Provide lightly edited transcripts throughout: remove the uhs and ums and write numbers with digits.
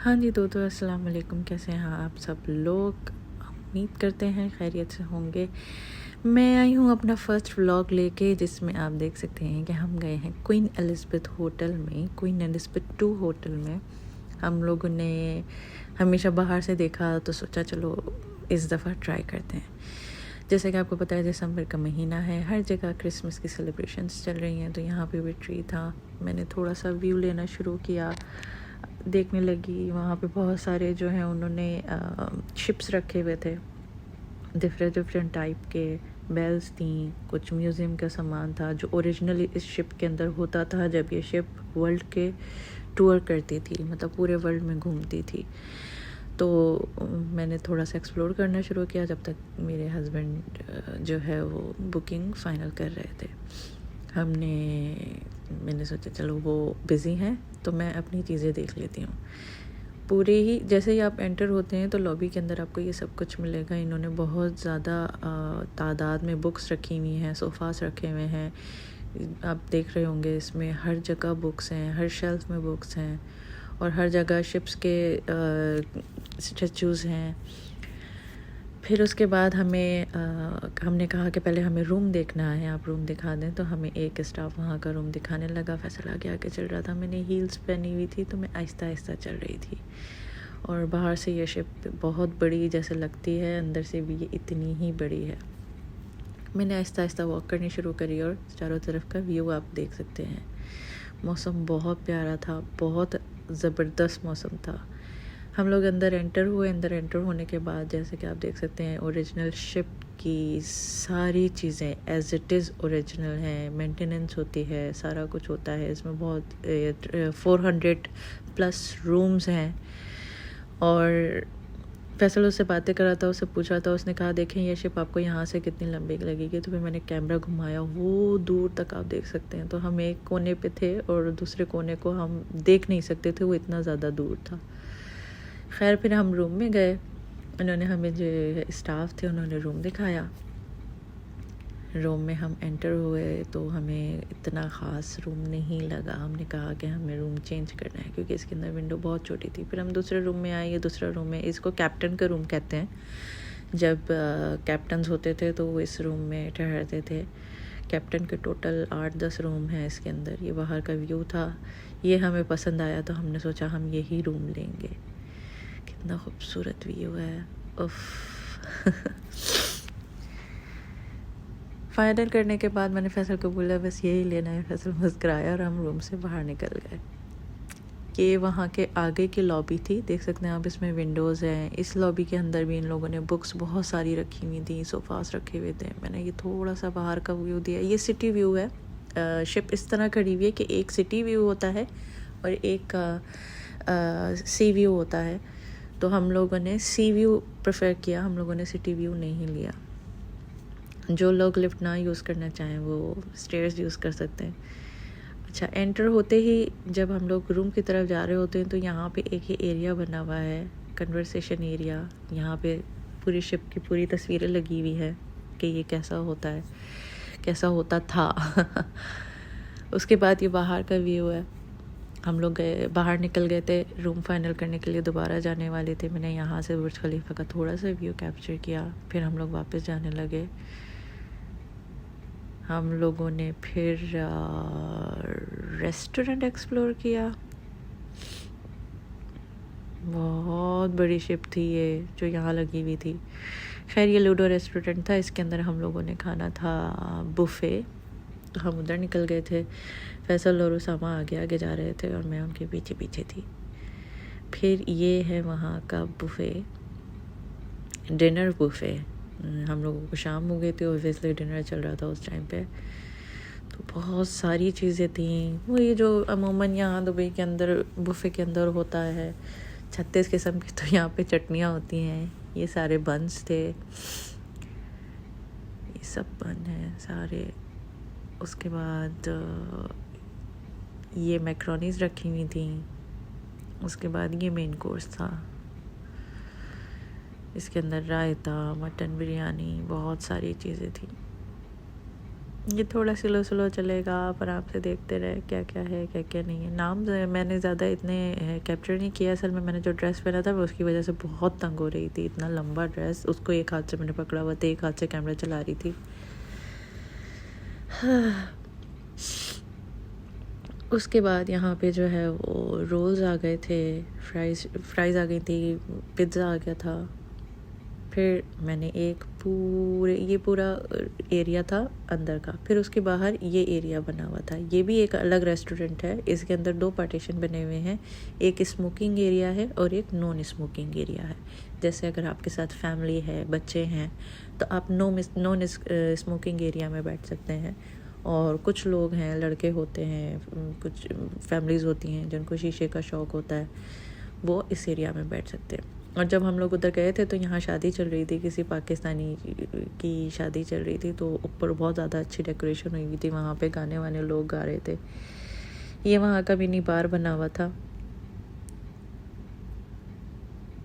हाँ जी दोस्तों, अस्सलाम वालेकुम। कैसे हैं आप सब लोग? उम्मीद करते हैं खैरियत से होंगे। मैं आई हूँ अपना फर्स्ट व्लॉग लेके, जिसमें आप देख सकते हैं कि हम गए हैं क्वीन एलिज़ाबेथ होटल में, क्वीन एलिज़ाबेथ 2 होटल में। हम लोगों ने हमेशा बाहर से देखा तो सोचा चलो इस दफ़ा ट्राई करते हैं। जैसे कि आपको पता है दिसंबर का महीना है, हर जगह क्रिसमस की सेलिब्रेशंस चल रही हैं, तो यहाँ पे भी ट्री था। मैंने थोड़ा सा व्यू लेना शुरू किया, देखने लगी। वहाँ पे बहुत सारे जो हैं उन्होंने शिप्स रखे हुए थे, डिफरेंट डिफरेंट टाइप के बेल्स थी, कुछ म्यूज़ियम का सामान था जो ओरिजिनली इस शिप के अंदर होता था जब ये शिप वर्ल्ड के टूर करती थी, मतलब पूरे वर्ल्ड में घूमती थी। तो मैंने थोड़ा सा एक्सप्लोर करना शुरू किया जब तक मेरे हस्बैंड जो है वो बुकिंग फ़ाइनल कर रहे थे। मैंने सोचा चलो वो बिज़ी हैं तो मैं अपनी चीज़ें देख लेती हूँ। पूरे ही जैसे ही आप एंटर होते हैं तो लॉबी के अंदर आपको ये सब कुछ मिलेगा। इन्होंने बहुत ज़्यादा तादाद में बुक्स रखी हुई हैं, सोफ़ास रखे हुए हैं। आप देख रहे होंगे इसमें हर जगह बुक्स हैं, हर शेल्फ में बुक्स हैं, और हर जगह शिप्स के स्टैचूज़ हैं। फिर उसके बाद हमने कहा कि पहले हमें रूम देखना है, आप रूम दिखा दें। तो हमें एक स्टाफ वहाँ का रूम दिखाने लगा। फैसला आगे चल रहा था। मैंने हील्स पहनी हुई थी तो मैं आहिस्ता आहिस्ता चल रही थी, और बाहर से ये शिप बहुत बड़ी जैसे लगती है, अंदर से भी ये इतनी ही बड़ी है। मैंने आहिस्ता आहिस्ता वॉक करनी शुरू करी और चारों तरफ का व्यू आप देख सकते हैं। मौसम बहुत प्यारा था, बहुत ज़बरदस्त मौसम था। हम लोग अंदर एंटर हुए। अंदर एंटर होने के बाद जैसे कि आप देख सकते हैं ओरिजिनल शिप की सारी चीज़ें एज़ इट इज़ ओरिजिनल हैं। मेंटेनेंस होती है, सारा कुछ होता है इसमें। बहुत 400 प्लस रूम्स हैं। और फैसल उससे बातें कर रहा था, उससे पूछ रहा था। उसने कहा देखें ये शिप आपको यहाँ से कितनी लंबी लगेगी। तो फिर मैंने कैमरा घुमाया, वो दूर तक आप देख सकते हैं। तो हम एक कोने पे थे और दूसरे कोने को हम देख नहीं सकते थे, वो इतना ज़्यादा दूर था। खैर फिर हम रूम में गए। उन्होंने हमें जो स्टाफ थे उन्होंने रूम दिखाया। रूम में हम एंटर हुए तो हमें इतना ख़ास रूम नहीं लगा। हमने कहा कि हमें रूम चेंज करना है क्योंकि इसके अंदर विंडो बहुत छोटी थी। फिर हम दूसरे रूम में आए। ये दूसरा रूम है, इसको कैप्टन का रूम कहते हैं। जब कैप्टन्स होते थे तो वो इस रूम में ठहरते थे। कैप्टन के टोटल 8-10 रूम हैं इसके अंदर। ये बाहर का व्यू था, ये हमें पसंद आया तो हमने सोचा हम यही रूम लेंगे। कितना खूबसूरत व्यू है, उफ़। फाइनल करने के बाद मैंने फैसल को बोला बस यही लेना है। फैसल मुस्कुराया और हम रूम से बाहर निकल गए। ये वहाँ के आगे की लॉबी थी, देख सकते हैं आप। इसमें विंडोज़ हैं। इस लॉबी के अंदर भी इन लोगों ने बुक्स बहुत सारी रखी हुई थी, सोफ़ास रखे हुए थे। मैंने ये थोड़ा सा बाहर का व्यू दिया। ये सिटी व्यू है। शिप इस तरह खड़ी हुई है कि एक सिटी व्यू होता है और एक सी व्यू होता है। तो हम लोगों ने सी व्यू प्रेफर किया, हम लोगों ने सिटी व्यू नहीं लिया। जो लोग लिफ्ट ना यूज़ करना चाहें वो स्टेयर्स यूज़ कर सकते हैं। अच्छा, एंटर होते ही जब हम लोग रूम की तरफ जा रहे होते हैं तो यहाँ पे एक ही एरिया बना हुआ है, कन्वर्सेशन एरिया। यहाँ पे पूरी शिप की पूरी तस्वीरें लगी हुई है कि ये कैसा होता है, कैसा होता था। उसके बाद ये बाहर का व्यू है। हम लोग बाहर निकल गए थे, रूम फाइनल करने के लिए दोबारा जाने वाले थे। मैंने यहाँ से बुर्ज खलीफा का थोड़ा सा व्यू कैप्चर किया, फिर हम लोग वापस जाने लगे। हम लोगों ने फिर रेस्टोरेंट एक्सप्लोर किया। बहुत बड़ी शिप थी ये जो यहाँ लगी हुई थी। खैर ये लूडो रेस्टोरेंट था, इसके अंदर हम लोगों ने खाना था बुफ़े। तो हम उधर निकल गए थे। फैसल और उसामा आगे आगे जा रहे थे और मैं उनके पीछे पीछे थी। फिर ये है वहाँ का बुफ़े, डिनर बुफ़े। हम लोगों को शाम हो गई थी, ऑब्वियसली डिनर चल रहा था उस टाइम पे। तो बहुत सारी चीज़ें थी, वो ये जो अमूमन यहाँ दुबई के अंदर बुफ़े के अंदर होता है। 36 किस्म की तो यहाँ पे चटनियाँ होती हैं। ये सारे बन्स थे, ये सब बन हैं सारे। उसके बाद ये मैक्रोनीज रखी हुई थी। उसके बाद ये मेन कोर्स था, इसके अंदर रायता, मटन बिरयानी, बहुत सारी चीज़ें थी। ये थोड़ा स्लो स्लो चलेगा, आप आराम से देखते रहे क्या क्या है क्या क्या नहीं है। नाम मैंने ज़्यादा इतने कैप्चर नहीं किया, असल में मैंने जो ड्रेस पहना था वो उसकी वजह से बहुत तंग हो रही थी। इतना लंबा ड्रेस, उसको एक हाथ से मैंने पकड़ा हुआ था, एक हाथ से कैमरा चला रही थी। उसके बाद यहाँ पे जो है वो रोल्स आ गए थे, फ्राइज़ आ गई थी, पिज़्ज़ा आ गया था। फिर मैंने ये पूरा एरिया था अंदर का, फिर उसके बाहर ये एरिया बना हुआ था। ये भी एक अलग रेस्टोरेंट है, इसके अंदर 2 पार्टीशन बने हुए हैं, एक स्मोकिंग एरिया है और एक नॉन स्मोकिंग एरिया है। जैसे अगर आपके साथ फैमिली है, बच्चे हैं, तो आप नॉन स्मोकिंग एरिया में बैठ सकते हैं। और कुछ लोग हैं, लड़के होते हैं, कुछ फैमिलीज़ होती हैं जिनको शीशे का शौक़ होता है, वो इस एरिया में बैठ सकते हैं। और जब हम लोग उधर गए थे तो यहाँ शादी चल रही थी, किसी पाकिस्तानी की शादी चल रही थी, तो ऊपर बहुत ज़्यादा अच्छी डेकोरेशन हुई थी, वहाँ पे गाने वाने लोग गा रहे थे। ये वहाँ का मिनी बार बना हुआ था,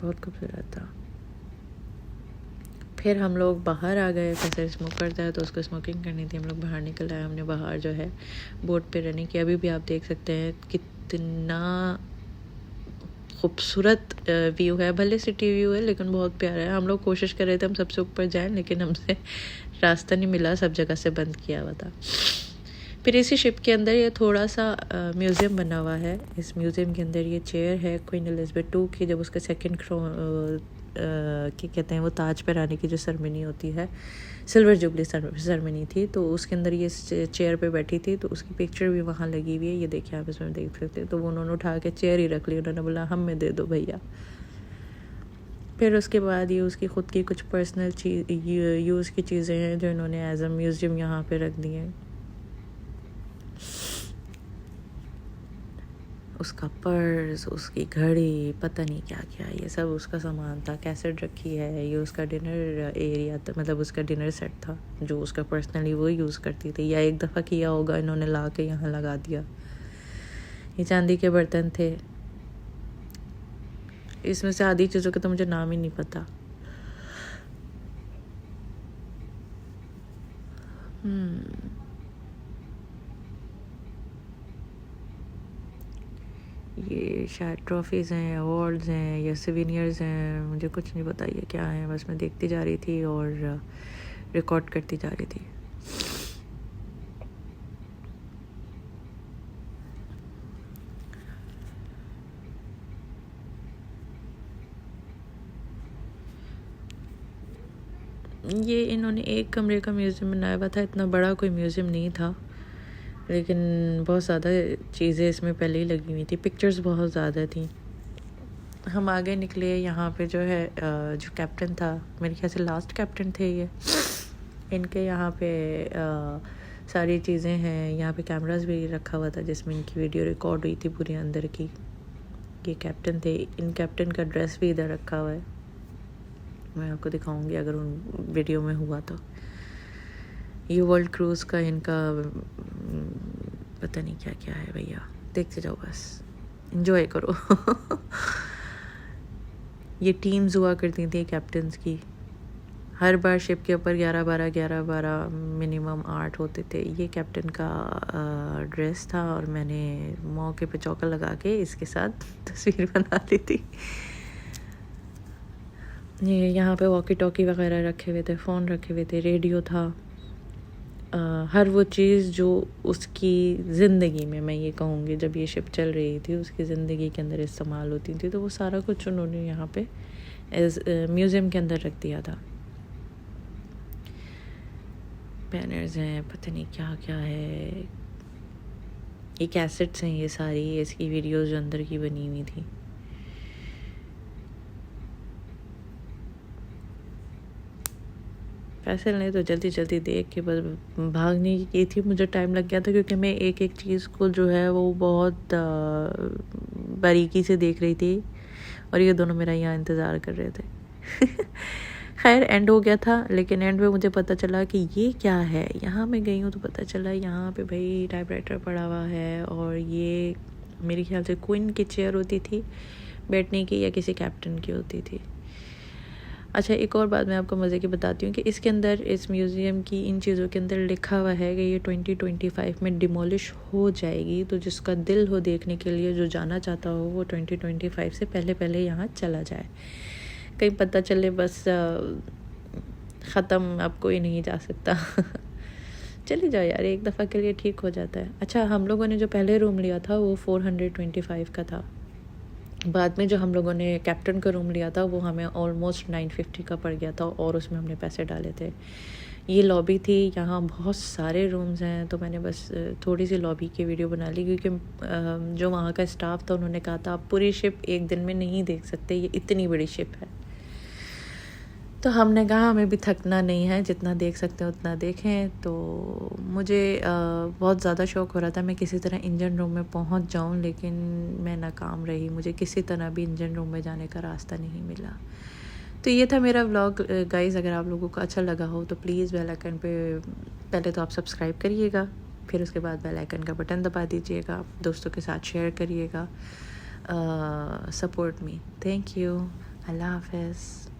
बहुत खूबसूरत था। फिर हम लोग बाहर आ गए, कैसे स्मोक करता है तो उसको स्मोकिंग करनी थी, हम लोग बाहर निकल आए। हमने बाहर जो है बोट पे रनिंग की। अभी भी आप देख सकते हैं कितना खूबसूरत व्यू है, भले सिटी व्यू है लेकिन बहुत प्यारा है। हम लोग कोशिश कर रहे थे हम सबसे ऊपर जाएं, लेकिन हमसे रास्ता नहीं मिला, सब जगह से बंद किया हुआ था। फिर इसी शिप के अंदर ये थोड़ा सा म्यूज़ियम बना हुआ है। इस म्यूज़ियम के अंदर ये चेयर है क्वीन एलिज़ाबेथ II की, जब उसका सेकंड क्या कहते हैं वो ताज पहनाने की जो सेरेमनी होती है, सिल्वर जुबली सेरेमनी थी, तो उसके अंदर ये चेयर पे बैठी थी, तो उसकी पिक्चर भी वहाँ लगी हुई है। ये देखिए आप इसमें देख सकते हैं। तो वो उन्होंने उठा के चेयर ही रख ली, उन्होंने बोला हमें दे दो भैया। फिर उसके बाद ये उसकी ख़ुद की कुछ पर्सनल यूज़ की चीज़ें हैं जो इन्होंने एज अ म्यूज़ियम यहाँ पे रख दी हैं। उसका पर्स, उसकी घड़ी, पता नहीं क्या क्या, ये सब उसका सामान था। कैसेट रखी है, ये उसका डिनर एरिया था, मतलब उसका डिनर सेट था जो उसका पर्सनली वो यूज़ करती थी, या एक दफ़ा किया होगा इन्होंने ला के यहाँ लगा दिया। ये चांदी के बर्तन थे, इसमें से आधी चीज़ों के तो मुझे नाम ही नहीं पता। ये शायद ट्रॉफ़ीज़ हैं, अवार्ड्स हैं या सिविनियर्स हैं, मुझे कुछ नहीं पता ये क्या है। बस मैं देखती जा रही थी और रिकॉर्ड करती जा रही थी। ये इन्होंने एक कमरे का म्यूज़ियम बनाया हुआ था, इतना बड़ा कोई म्यूज़ियम नहीं था, लेकिन बहुत ज़्यादा चीज़ें इसमें पहले ही लगी हुई थी, पिक्चर्स बहुत ज़्यादा थी। हम आगे निकले, यहाँ पे जो है जो कैप्टन था, मेरे ख्याल से लास्ट कैप्टन थे ये, इनके यहाँ पे सारी चीज़ें हैं। यहाँ पे कैमरास भी रखा हुआ था जिसमें इनकी वीडियो रिकॉर्ड हुई थी पूरी अंदर की। ये कैप्टन थे, इन कैप्टन का ड्रेस भी इधर रखा हुआ है, मैं आपको दिखाऊंगी अगर उन वीडियो में हुआ तो। ये वर्ल्ड क्रूज़ का इनका पता नहीं क्या क्या है भैया, देखते जाओ बस, एंजॉय करो। ये टीम्स हुआ करती थी कैप्टन्स की, हर बार शिप के ऊपर 11-12 मिनिमम 8 होते थे। ये कैप्टन का ड्रेस था और मैंने मौके पे चौका लगा के इसके साथ तस्वीर बना ली थी। ये यहाँ पे वॉकी टॉकी वगैरह रखे हुए थे, फ़ोन रखे हुए थे, रेडियो था, हर वो चीज़ जो उसकी ज़िंदगी में, मैं ये कहूँगी जब ये शिप चल रही थी उसकी ज़िंदगी के अंदर इस्तेमाल होती थी, तो वो सारा कुछ उन्होंने यहाँ पे एज म्यूज़ियम के अंदर रख दिया था। बैनर्स हैं, पता नहीं क्या क्या है, ये कैसेट्स हैं, ये सारी इसकी वीडियोस जो अंदर की बनी हुई थी। फैसल ने तो जल्दी जल्दी देख के बस भागने की थी, मुझे टाइम लग गया था क्योंकि मैं एक एक चीज़ को जो है वो बहुत बारीकी से देख रही थी और ये दोनों मेरा यहाँ इंतज़ार कर रहे थे। खैर एंड हो गया था, लेकिन एंड में मुझे पता चला कि ये क्या है। यहाँ मैं गई हूँ तो पता चला यहाँ पे भाई टाइपराइटर पड़ा हुआ है, और ये मेरे ख्याल से क्वीन की चेयर होती थी बैठने की या किसी कैप्टन की होती थी। अच्छा, एक और बात मैं आपको मज़े की बताती हूँ कि इसके अंदर, इस म्यूज़ियम की इन चीज़ों के अंदर लिखा हुआ है कि ये 2025 में डिमोलिश हो जाएगी। तो जिसका दिल हो देखने के लिए, जो जाना चाहता हो, वो 2025 से पहले पहले यहाँ चला जाए। कहीं पता चले बस ख़त्म, अब कोई नहीं जा सकता। चले जाओ यार, एक दफ़ा के लिए ठीक हो जाता है। अच्छा, हम लोगों ने जो पहले रूम लिया था वो 425 का था। बाद में जो हम लोगों ने कैप्टन का रूम लिया था वो हमें ऑलमोस्ट 950 का पड़ गया था, और उसमें हमने पैसे डाले थे। ये लॉबी थी, यहाँ बहुत सारे रूम्स हैं, तो मैंने बस थोड़ी सी लॉबी की वीडियो बना ली, क्योंकि जो वहाँ का स्टाफ था उन्होंने कहा था आप पूरी शिप एक दिन में नहीं देख सकते, ये इतनी बड़ी शिप है। तो हमने कहा हमें भी थकना नहीं है, जितना देख सकते हैं उतना देखें। तो मुझे बहुत ज़्यादा शौक़ हो रहा था मैं किसी तरह इंजन रूम में पहुंच जाऊं, लेकिन मैं नाकाम रही। मुझे किसी तरह भी इंजन रूम में जाने का रास्ता नहीं मिला। तो ये था मेरा व्लॉग गाइस। अगर आप लोगों को अच्छा लगा हो तो प्लीज़ बेल आइकन पे पहले तो आप सब्सक्राइब करिएगा, फिर उसके बाद बेल आइकन का बटन दबा दीजिएगा, दोस्तों के साथ शेयर करिएगा। Support me. Thank you. Allah हाफ़िज़।